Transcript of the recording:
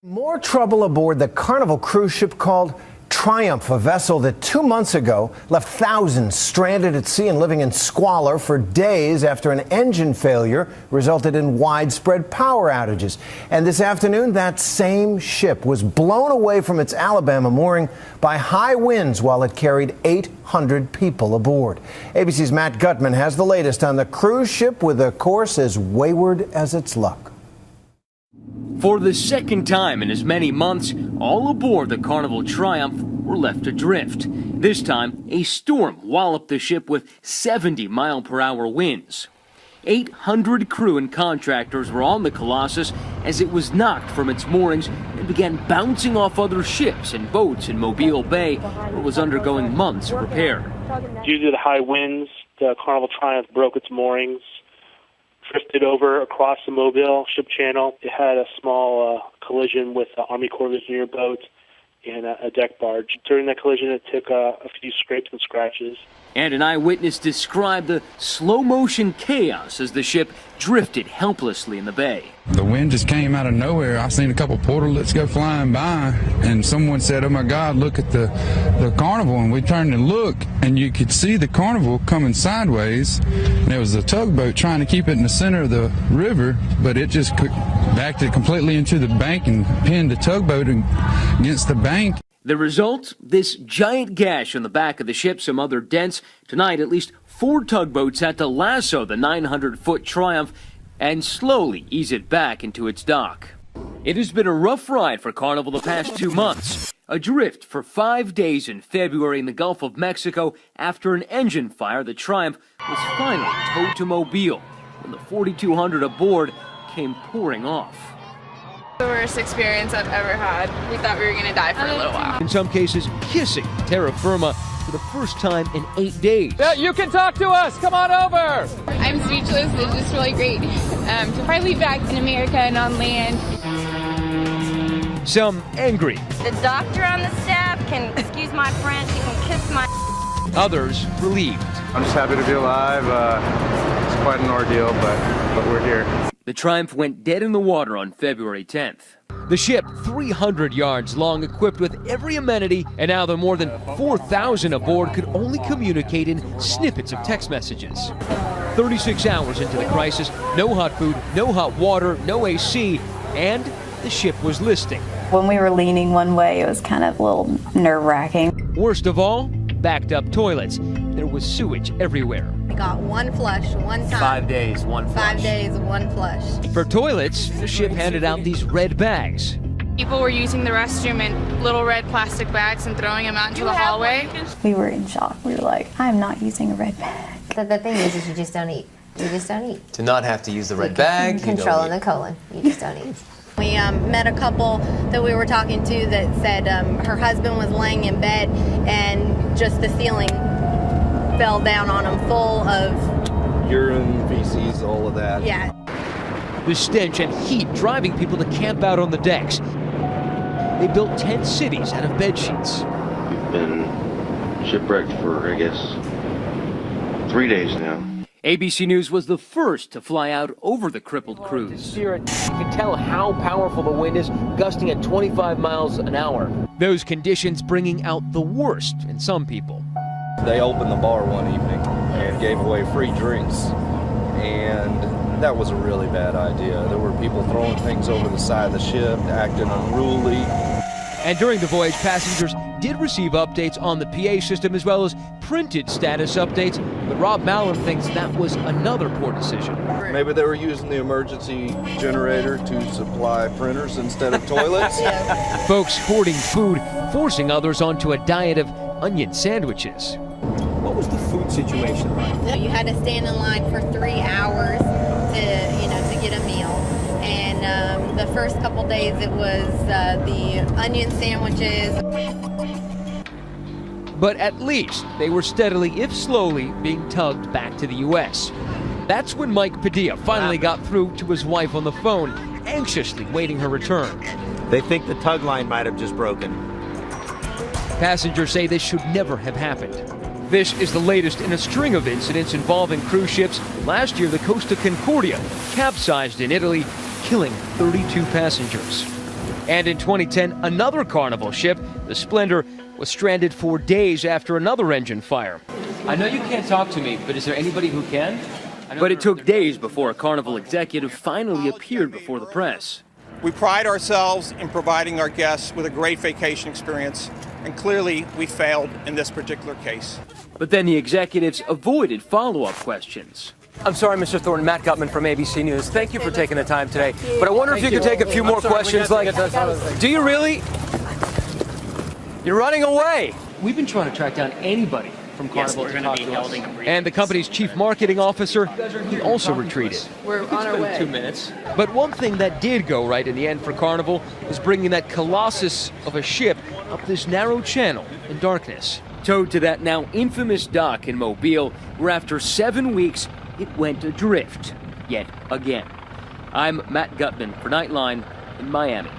More trouble aboard the Carnival cruise ship called Triumph, a vessel that 2 months ago left thousands stranded at sea and living in squalor for days after an engine failure resulted in widespread power outages. And this afternoon, that same ship was blown away from its Alabama mooring by high winds while it carried 800 people aboard. ABC's Matt Gutman has the latest on the cruise ship with a course as wayward as its luck. For the second time in as many months, all aboard the Carnival Triumph were left adrift. This time, a storm walloped the ship with 70-mile-per-hour winds. 800 crew and contractors were on the Colossus as it was knocked from its moorings and began bouncing off other ships and boats in Mobile Bay, where it was undergoing months of repair. Due to the high winds, the Carnival Triumph broke its moorings, drifted over across the Mobile ship channel. It had a small collision with the Army Corps of Engineer boat and a deck barge. During that collision, it took a few scrapes and scratches. And an eyewitness described the slow-motion chaos as the ship drifted helplessly in the bay. The wind just came out of nowhere. I seen a couple portalets go flying by, and someone said, "Oh my God, look at the Carnival." And we turned and looked, and you could see the Carnival coming sideways. And there was a tugboat trying to keep it in the center of the river, but it just backed it completely into the bank and pinned the tugboat against the bank. The result? This giant gash on the back of the ship, some other dents. Tonight, at least 4 tugboats had to lasso the 900-foot Triumph and slowly ease it back into its dock. It has been a rough ride for Carnival the past 2 months. Adrift for 5 days in February in the Gulf of Mexico after an engine fire, the Triumph was finally towed to Mobile when the 4,200 aboard came pouring off. The worst experience I've ever had. We thought we were going to die for a little while. In some cases, kissing terra firma for the first time in 8 days. Yeah, you can talk to us. Come on over. I'm speechless. It's just really great to finally be back in America and on land. Some angry. The doctor on the staff can, excuse my French, he can kiss my. Others relieved. I'm just happy to be alive. It's quite an ordeal, but we're here. The Triumph went dead in the water on February 10th. The ship, 300 yards long, equipped with every amenity, and now the more than 4,000 aboard could only communicate in snippets of text messages. 36 hours into the crisis, no hot food, no hot water, no AC, and the ship was listing. When we were leaning one way, it was kind of a little nerve-wracking. Worst of all, backed up toilets. There was sewage everywhere. We got one flush, one time. 5 days, one flush. 5 days, one flush. For toilets, the ship handed out these red bags. People were using the restroom in little red plastic bags and throwing them out into the hallway. We were in shock. We were like, I'm not using a red bag. The thing is you just don't eat. You just don't eat. To not have to use the red bag. Controlling the colon. You just don't eat. We met a couple that we were talking to that said her husband was laying in bed and just the ceiling fell down on him full of urine, feces, all of that. Yeah. The stench and heat driving people to camp out on the decks. They built 10 cities out of bed sheets. We've been shipwrecked for, I guess, 3 days now. ABC News was the first to fly out over the crippled cruise. You can tell how powerful the wind is, gusting at 25 miles an hour. Those conditions bringing out the worst in some people. They opened the bar one evening and gave away free drinks, and that was a really bad idea. There were people throwing things over the side of the ship, acting unruly. And during the voyage, passengers did receive updates on the PA system as well as printed status updates, but Rob Mallon thinks that was another poor decision. Maybe they were using the emergency generator to supply printers instead of toilets. Folks hoarding food, forcing others onto a diet of onion sandwiches. What was the food situation like? You had to stand in line for 3 hours to get a meal. And the first couple days it was the onion sandwiches. But at least they were steadily, if slowly, being tugged back to the U.S. That's when Mike Padilla finally got through to his wife on the phone, anxiously waiting her return. They think the tug line might have just broken. Passengers say this should never have happened. This is the latest in a string of incidents involving cruise ships. Last year, the Costa Concordia capsized in Italy, killing 32 passengers. And in 2010, another Carnival ship, the Splendor, was stranded for days after another engine fire. I know you can't talk to me, but is there anybody who can? But it took days before a Carnival executive finally appeared before the press. We pride ourselves in providing our guests with a great vacation experience, and clearly we failed in this particular case. But then the executives avoided follow-up questions. I'm sorry, Mr. Thornton. Matt Gutman from ABC News. Thank you for taking the time today. But I wonder if you could take a few more questions. Like, do you really? You're running away. We've been trying to track down anybody from Carnival to talk to us. And the company's chief marketing officer, he also retreated. We're on our way. 2 minutes. But one thing that did go right in the end for Carnival was bringing that colossus of a ship up this narrow channel in darkness. Towed to that now infamous dock in Mobile, where after 7 weeks, it went adrift yet again. I'm Matt Gutman for Nightline in Miami.